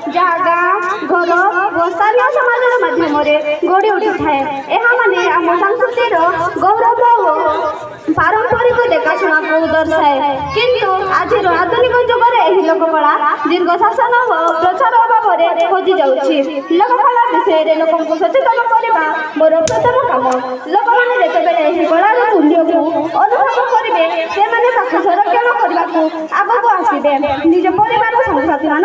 जहाँ गाँ घर और स्थानीय समाज माध्यम गढ़ी उठी थाए। यह माने आम संस्कृतिर गौरव और पारंपरिक देखाशुणा को दर्शाए। किंतु आज आधुनिक जुगर यह लोककला दीर्घ शासन और प्रचार अभाव में खोजी जाऊँगी। लोककला विषय लोक सचेतन करने मोर प्रथम काम। लोक मैंने जिते कलार मूल्य को अनुभव करेंगे से संरक्षण करने को आग को आसवे। निज परिवार सांगसाथी मान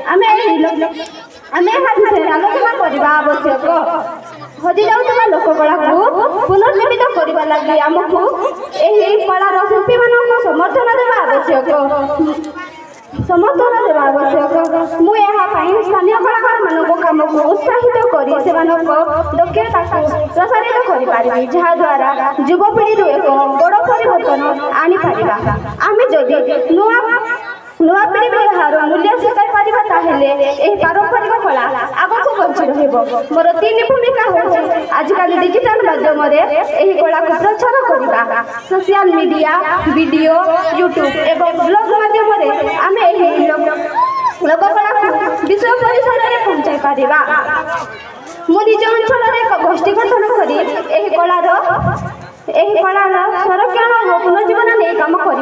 आम विषय आलोचना करने आवश्यक। हजि जाऊा लोककला को पुनर्जीवित करने लगी आमको यही कलार शिल्पी मान समर्थन देवा आवश्यक। मुझे स्थानीय कलाकार मान कम को उत्साहित कर दक्षता को प्रसारित कर जहाद्वारा युवपीढ़ी एक बड़ परिवर्तन आनी पार। आम जदि नुआ पीढ़ी को यार मूल्य शिखाई पारे पारंपरिक कला आग को बंची रही। मोर तीन भूमिका हो आजिकल डिजिटल माध्यम कला को प्रचार करवा। सोशल मीडिया वीडियो यूट्यूब एवं ब्लॉग माध्यम आम लोककला को विश्व परिसर में पहुँचाई पारिबा। मु निज अंचल एक गोष्ठी गठन कर कलार संरक्षण और पुनर्जीवन नहीं कम करी।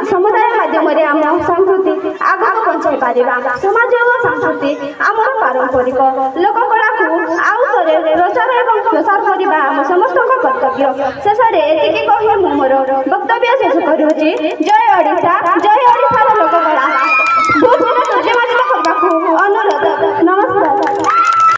समुदाय माध्यम आम संस्कृति आग पहुँचाई पारिबा। समाज और संस्कृति आम पारंपरिक लोककला को आउ थे प्रचार और प्रसार करने आम समस्त कर्तव्य। शेष में एति कही मोर वक्तव्य शेष करुछि। जय ओडिशा जय।